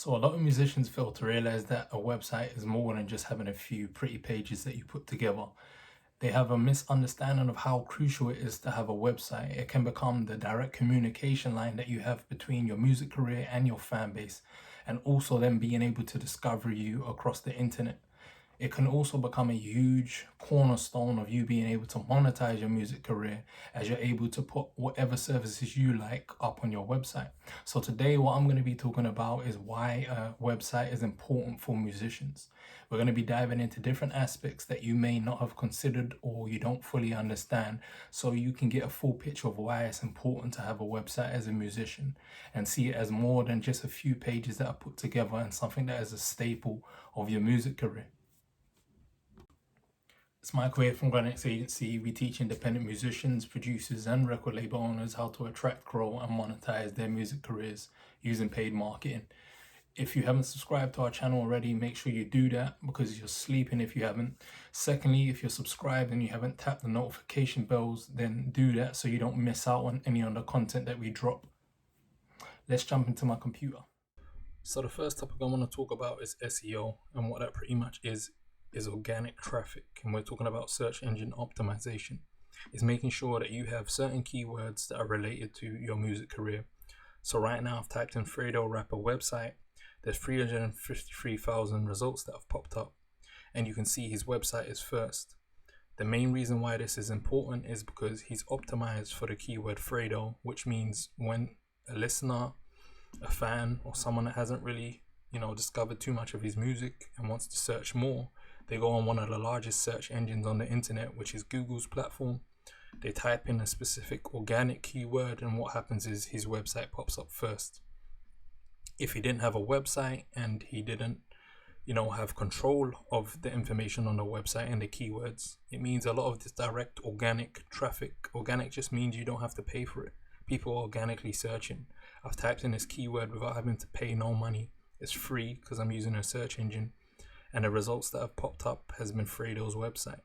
So a lot of musicians fail to realize that a website is more than just having a few pretty pages that you put together. They have a misunderstanding of how crucial it is to have a website. It can become the direct communication line that you have between your music career and your fan base, and also them being able to discover you across the internet. It can also become a huge cornerstone of you being able to monetize your music career, as you're able to put whatever services you like up on your website. So today what I'm going to be talking about is why a website is important for musicians. We're going to be diving into different aspects that you may not have considered or you don't fully understand, so you can get a full picture of why it's important to have a website as a musician and see it as more than just a few pages that are put together and something that is a staple of your music career. It's Michael here from GRNDXAGENCY. We teach independent musicians, producers, and record label owners how to attract, grow, and monetize their music careers using paid marketing. If you haven't subscribed to our channel already, make sure you do that because you're sleeping if you haven't. Secondly, if you're subscribed and you haven't tapped the notification bells, then do that so you don't miss out on any of the content that we drop. Let's jump into my computer. So the first topic I want to talk about is SEO, and what that pretty much is organic traffic, and we're talking about search engine optimization. It's making sure that you have certain keywords that are related to your music career. So right now I've typed in Fredo rapper website. There's 353,000 results that have popped up, and you can see his website is first. The main reason why this is important is because he's optimized for the keyword Fredo, which means when a listener, a fan, or someone that hasn't really discovered too much of his music and wants to search more, they go on one of the largest search engines on the internet, which is Google's platform. They type in a specific organic keyword, and what happens is his website pops up first. If he didn't have a website and he didn't have control of the information on the website and the keywords, it means a lot of this direct organic traffic. Organic just means you don't have to pay for it. People are organically searching. I've typed in this keyword without having to pay no money. It's free because I'm using a search engine, and the results that have popped up has been Fredo's website.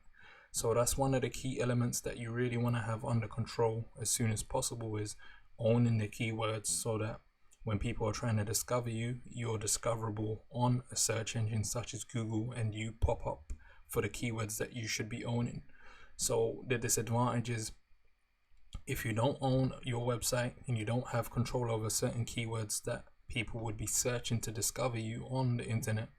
So that's one of the key elements that you really want to have under control as soon as possible, is owning the keywords, so that when people are trying to discover you, you're discoverable on a search engine such as Google, and you pop up for the keywords that you should be owning. So the disadvantage is, if you don't own your website and you don't have control over certain keywords that people would be searching to discover you on the internet,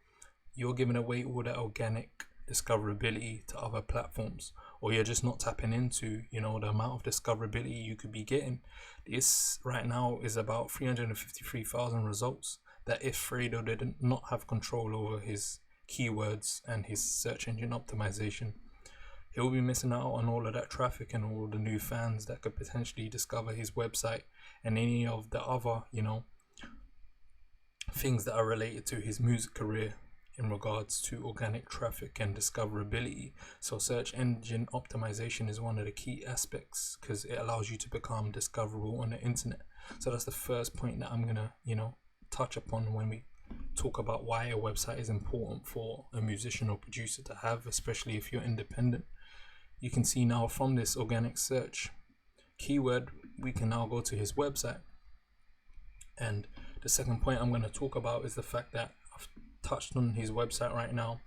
you're giving away all that organic discoverability to other platforms, or you're just not tapping into the amount of discoverability you could be getting. This right now is about 353,000 results that if Fredo did not have control over his keywords and his search engine optimization, he'll be missing out on all of that traffic and all the new fans that could potentially discover his website and any of the other things that are related to his music career in regards to organic traffic and discoverability. So search engine optimization is one of the key aspects because it allows you to become discoverable on the internet. So that's the first point that I'm gonna touch upon when we talk about why a website is important for a musician or producer to have, especially if you're independent. You can see now from this organic search keyword, we can now go to his website. And the second point I'm going to talk about is the fact that I've touched on his website right now.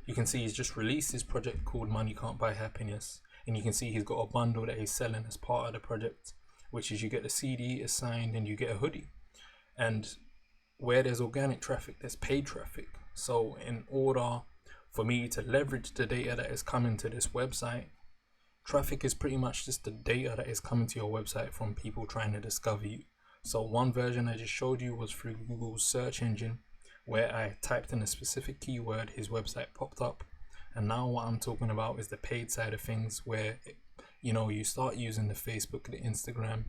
You can see he's just released his project called Money Can't Buy Happiness, and you can see he's got a bundle that he's selling as part of the project, which is you get the CD assigned and you get a hoodie. And where there's organic traffic, there's paid traffic. So in order for me to leverage the data that is coming to this website, traffic is pretty much just the data that is coming to your website from people trying to discover you. So one version I just showed you was through Google's search engine, where I typed in a specific keyword, his website popped up. And now what I'm talking about is the paid side of things, where you start using the Facebook, the Instagram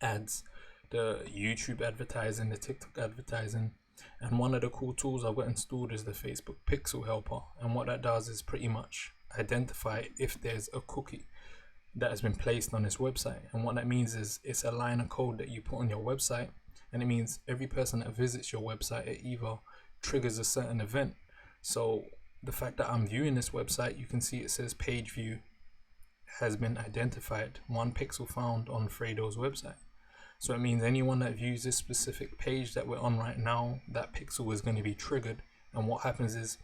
ads, the YouTube advertising, the TikTok advertising. And one of the cool tools I've got installed is the Facebook Pixel Helper. And what that does is pretty much identify if there's a cookie that has been placed on this website. And what that means is it's a line of code that you put on your website, and it means every person that visits your website, it either triggers a certain event. So the fact that I'm viewing this website, you can see it says page view has been identified, 1 pixel found on Fredo's website. So it means anyone that views this specific page that we're on right now, that pixel is going to be triggered. And what happens is,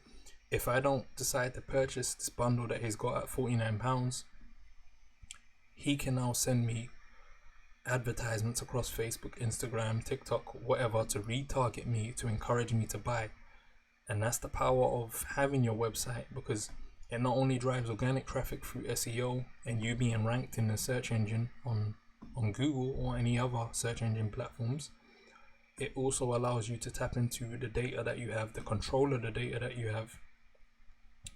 if I don't decide to purchase this bundle that he's got at £49, he can now send me advertisements across Facebook, Instagram, TikTok, whatever, to retarget me, to encourage me to buy. And that's the power of having your website, because it not only drives organic traffic through SEO and you being ranked in the search engine on Google or any other search engine platforms, it also allows you to tap into the data that you have, the control of the data that you have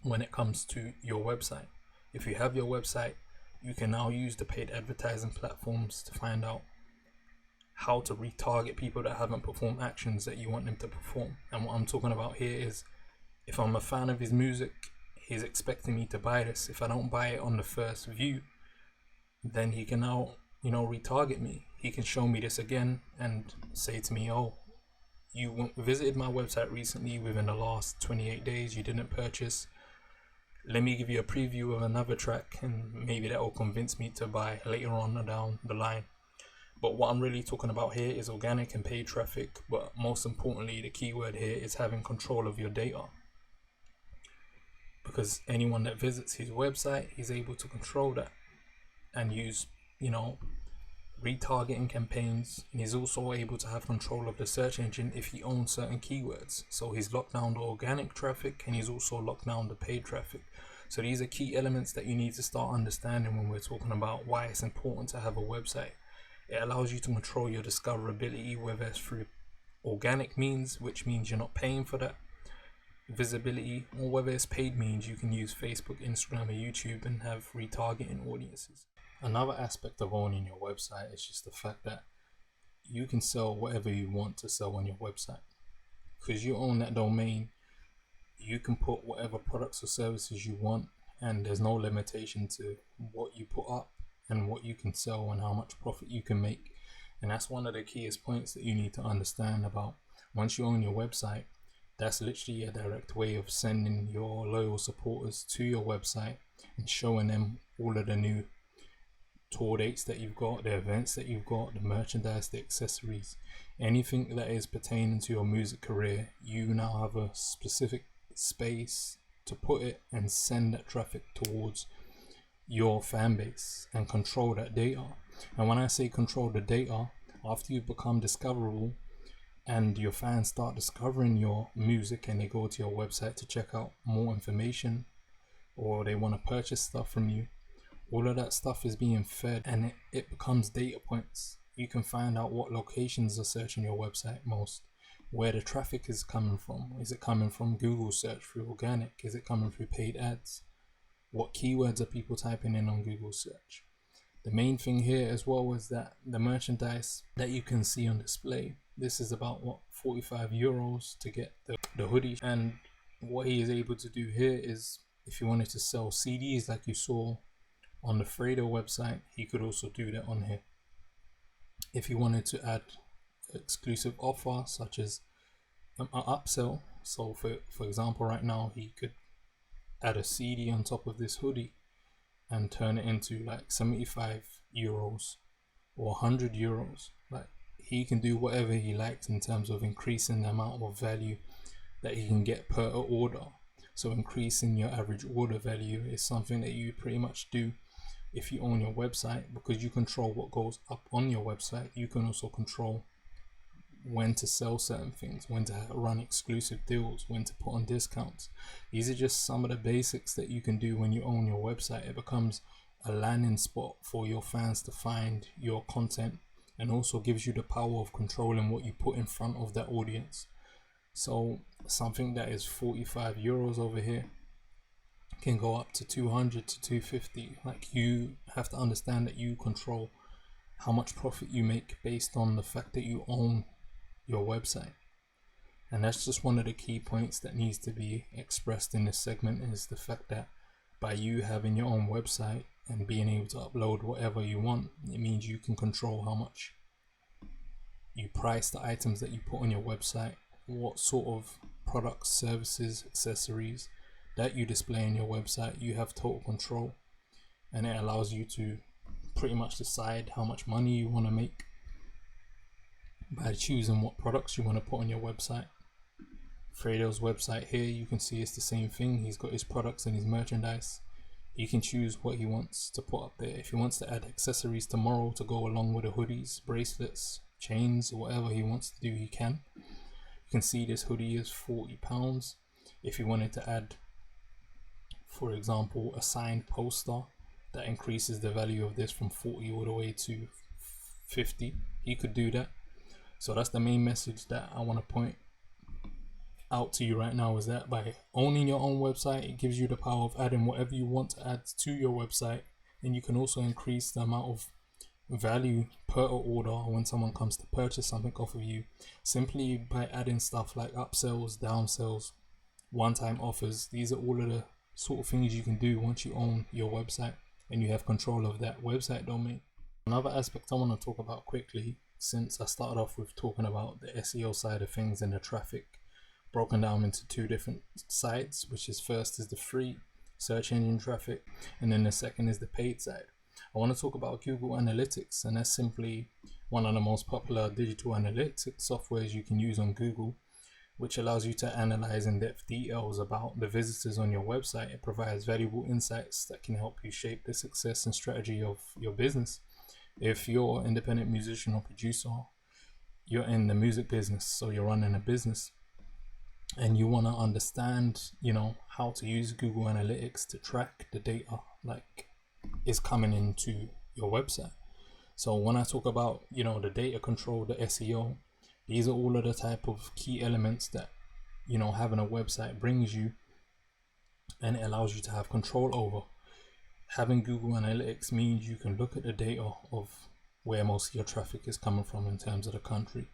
when it comes to your website. If you have your website, you can now use the paid advertising platforms to find out how to retarget people that haven't performed actions that you want them to perform. And what I'm talking about here is, if I'm a fan of his music, he's expecting me to buy this. If I don't buy it on the first view, then he can now, retarget me. He can show me this again and say to me, oh, you visited my website recently within the last 28 days, you didn't purchase. Let me give you a preview of another track, and maybe that will convince me to buy later on down the line. But what I'm really talking about here is organic and paid traffic, but most importantly, the keyword here is having control of your data. Because anyone that visits his website, he's able to control that and use, retargeting campaigns. And he's also able to have control of the search engine if he owns certain keywords. So he's locked down the organic traffic, and he's also locked down the paid traffic. So these are key elements that you need to start understanding when we're talking about why it's important to have a website. It allows you to control your discoverability, whether it's through organic means, which means you're not paying for that visibility, or whether it's paid means you can use Facebook, Instagram, or YouTube and have retargeting audiences. Another aspect of owning your website is just the fact that you can sell whatever you want to sell on your website. Because you own that domain, you can put whatever products or services you want, and there's no limitation to what you put up and what you can sell and how much profit you can make. And that's one of the keyest points that you need to understand about. Once you own your website, that's literally a direct way of sending your loyal supporters to your website and showing them all of the new tour dates that you've got, the events that you've got, the merchandise, the accessories, anything that is pertaining to your music career. You now have a specific space to put it and send that traffic towards your fan base and control that data. And when I say control the data, after you've become discoverable and your fans start discovering your music and they go to your website to check out more information, or they want to purchase stuff from you, all of that stuff is being fed, and it becomes data points. You can find out what locations are searching your website most, where the traffic is coming from. Is it coming from Google search through organic? Is it coming through paid ads? What keywords are people typing in on Google search? The main thing here as well is that the merchandise that you can see on display, this is about €45 to get the hoodie. And what he is able to do here is, if you wanted to sell CDs like you saw on the Fredo website, he could also do that on here. If you wanted to add exclusive offer such as an upsell, so for example right now he could add a CD on top of this hoodie and turn it into like €75 or €100. Like, he can do whatever he likes in terms of increasing the amount of value that he can get per order. So increasing your average order value is something that you pretty much do if you own your website, because you control what goes up on your website. You can also control when to sell certain things, when to run exclusive deals, when to put on discounts. These are just some of the basics that you can do when you own your website. It becomes a landing spot for your fans to find your content, and also gives you the power of controlling what you put in front of that audience. So something that is €45 over here can go up to 200 to 250. Like, you have to understand that you control how much profit you make based on the fact that you own your website. And that's just one of the key points that needs to be expressed in this segment, is the fact that by you having your own website and being able to upload whatever you want, it means you can control how much you price the items that you put on your website, what sort of products, services, accessories that you display on your website. You have total control, and it allows you to pretty much decide how much money you want to make by choosing what products you want to put on your website. Fredo's website here, you can see it's the same thing. He's got his products and his merchandise. He can choose what he wants to put up there. If he wants to add accessories tomorrow to go along with the hoodies, bracelets, chains, whatever he wants to do, he can. You can see this hoodie is £40. If he wanted to add, for example, a signed poster that increases the value of this from 40 all the way to 50, he could do that. So that's the main message that I want to point out to you right now, is that by owning your own website, it gives you the power of adding whatever you want to add to your website, and you can also increase the amount of value per order when someone comes to purchase something off of you, simply by adding stuff like upsells, downsells, one-time offers. These are all of the sort of things you can do once you own your website and you have control of that website domain. Another aspect I want to talk about quickly, since I started off with talking about the SEO side of things and the traffic broken down into two different sides, which is first is the free search engine traffic, and then the second is the paid side. I want to talk about Google Analytics, and that's simply one of the most popular digital analytics softwares you can use on Google, which allows you to analyze in-depth details about the visitors on your website. It provides valuable insights that can help you shape the success and strategy of your business. If you're an independent musician or producer, you're in the music business, so you're running a business, and you want to understand, how to use Google Analytics to track the data like is coming into your website. So when I talk about, the data control, the SEO, these are all of the type of key elements that, having a website brings you, and it allows you to have control over. Having Google Analytics means you can look at the data of where most of your traffic is coming from in terms of the country,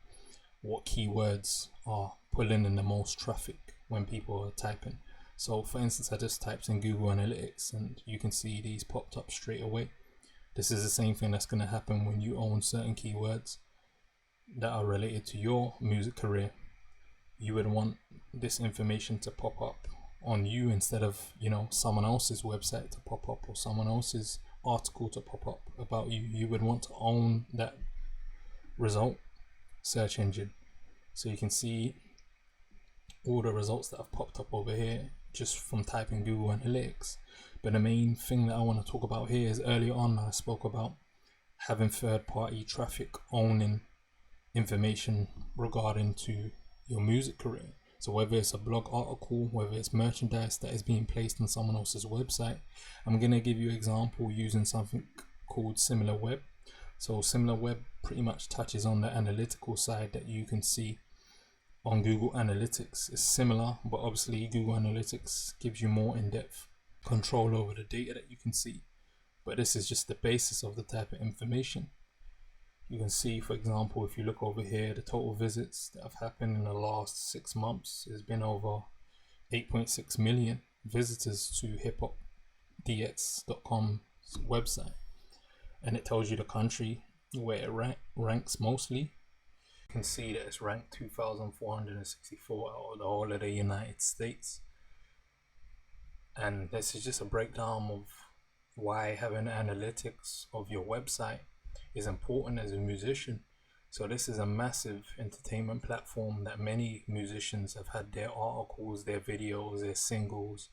what keywords are pulling in the most traffic when people are typing. So for instance, I just typed in Google Analytics and you can see these popped up straight away. This is the same thing that's going to happen when you own certain keywords that are related to your music career. You would want this information to pop up on you instead of, someone else's website to pop up or someone else's article to pop up about you. You would want to own that result search engine. So you can see all the results that have popped up over here just from typing Google Analytics. But the main thing that I want to talk about here is, earlier on I spoke about having third-party traffic owning information regarding to your music career. So whether it's a blog article, whether it's merchandise that is being placed on someone else's website, I'm going to give you an example using something called SimilarWeb. So SimilarWeb pretty much touches on the analytical side that you can see on Google Analytics. It's similar, but obviously Google Analytics gives you more in-depth control over the data that you can see. But this is just the basis of the type of information. You can see, for example, if you look over here, the total visits that have happened in the last 6 months has been over 8.6 million visitors to hiphopdx.com's website. And it tells you the country where it ranks mostly. You can see that it's ranked 2,464 out of the whole of the United States. And this is just a breakdown of why having analytics of your website is important as a musician. So this is a massive entertainment platform that many musicians have had their articles, their videos, their singles,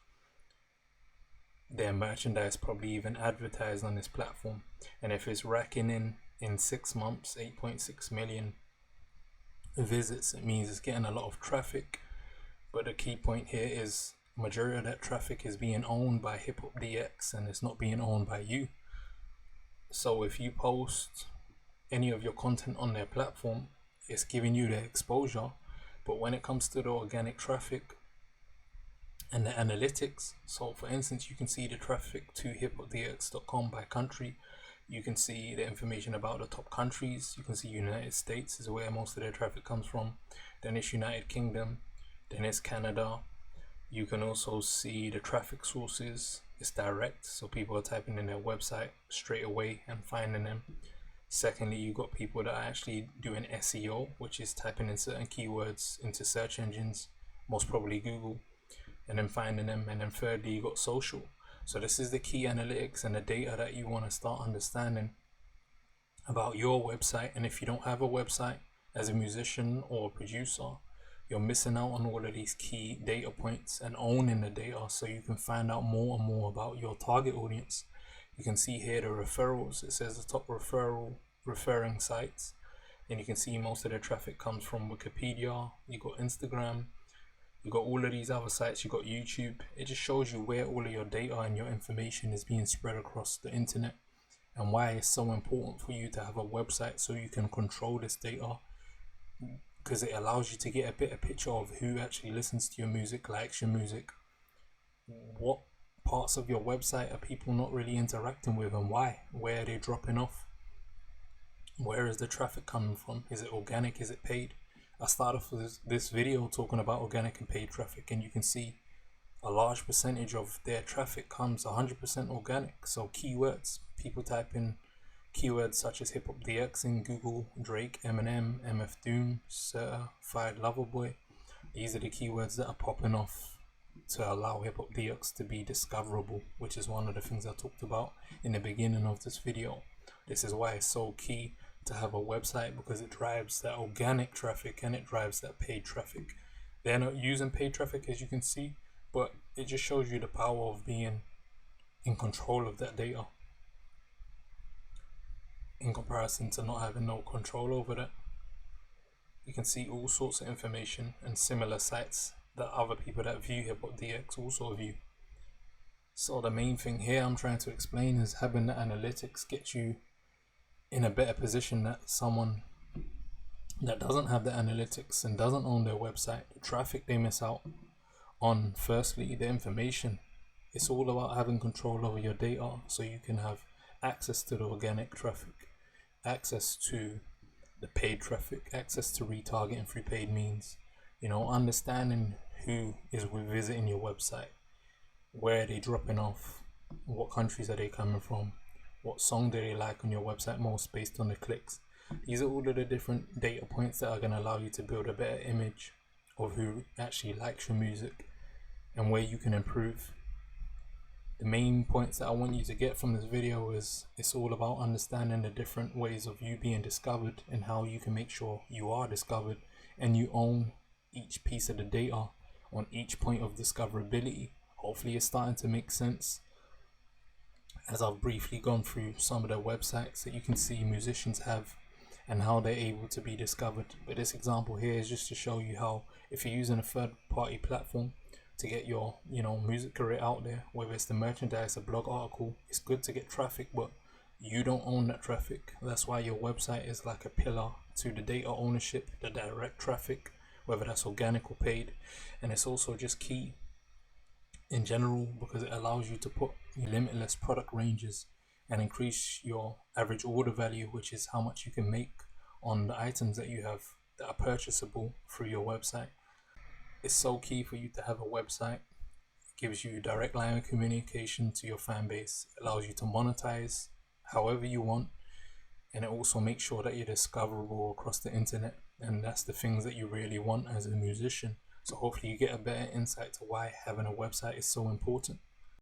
their merchandise probably even advertised on this platform. And if it's racking in 6 months 8.6 million visits, it means it's getting a lot of traffic. But the key point here is majority of that traffic is being owned by HipHopDX and it's not being owned by you. So if you post any of your content on their platform, it's giving you the exposure. But when it comes to the organic traffic and the analytics, so for instance, you can see the traffic to hiphopdx.com by country. You can see the information about the top countries. You can see United States is where most of their traffic comes from. Then it's United Kingdom. Then it's Canada. You can also see the traffic sources. It's direct, so people are typing in their website straight away and finding them. Secondly, you got people that are actually doing SEO, which is typing in certain keywords into search engines, most probably Google, and then finding them. And then thirdly, you got social. So this is the key analytics and the data that you want to start understanding about your website. And if you don't have a website, As a musician or producer, you're missing out on all of these key data points and owning the data so you can find out more and more about your target audience. You can see here the referrals. It says the top referring sites, and you can see most of the traffic comes from Wikipedia. You got Instagram, you got all of these other sites, you got YouTube. It just shows you where all of your data and your information is being spread across the internet, and why it's so important for you to have a website so you can control this data, because it allows you to get a better picture of who actually listens to your music, likes your music, what parts of your website are people not really interacting with, and why, where are they dropping off, where is the traffic coming from, is it organic, is it paid. I started off this video talking about organic and paid traffic, and you can see a large percentage of their traffic comes 100% organic. So keywords, people type in keywords such as hip hop DX in Google, Drake, Eminem, MF Doom, Certified Lover Boy. These are the keywords that are popping off to allow hip hop DX to be discoverable, which is one of the things I talked about in the beginning of this video. This is why it's so key to have a website, because it drives that organic traffic and it drives that paid traffic. They're not using paid traffic, as you can see, but it just shows you the power of being in control of that data in comparison to not having no control over that. You can see all sorts of information and similar sites that other people that view Hip Hop DX also view. So the main thing here I'm trying to explain is having the analytics get you in a better position that someone that doesn't have the analytics and doesn't own their website, the traffic they miss out on. Firstly, the information. It's all about having control over your data so you can have access to the organic traffic, access to the paid traffic, access to retargeting through paid means. You know, understanding who is visiting your website, where are they dropping off, what countries are they coming from, what song do they like on your website most based on the clicks. These are all of the different data points that are going to allow you to build a better image of who actually likes your music and where you can improve. The main points that I want you to get from this video is it's all about understanding the different ways of you being discovered and how you can make sure you are discovered and you own each piece of the data on each point of discoverability. Hopefully it's starting to make sense as I've briefly gone through some of the websites that you can see musicians have and how they're able to be discovered. But this example here is just to show you how, if you're using a third-party platform to get your music career out there, whether it's the merchandise, a blog article, it's good to get traffic, but you don't own that traffic. That's why your website is like a pillar to the data ownership, the direct traffic, whether that's organic or paid. And it's also just key in general because it allows you to put limitless product ranges and increase your average order value, which is how much you can make on the items that you have that are purchasable through your website. It's so key for you to have a website. It gives you direct line of communication to your fan base. It allows you to monetize however you want, and it also makes sure that you're discoverable across the internet, and that's the things that you really want as a musician. So hopefully you get a better insight to why having a website is so important.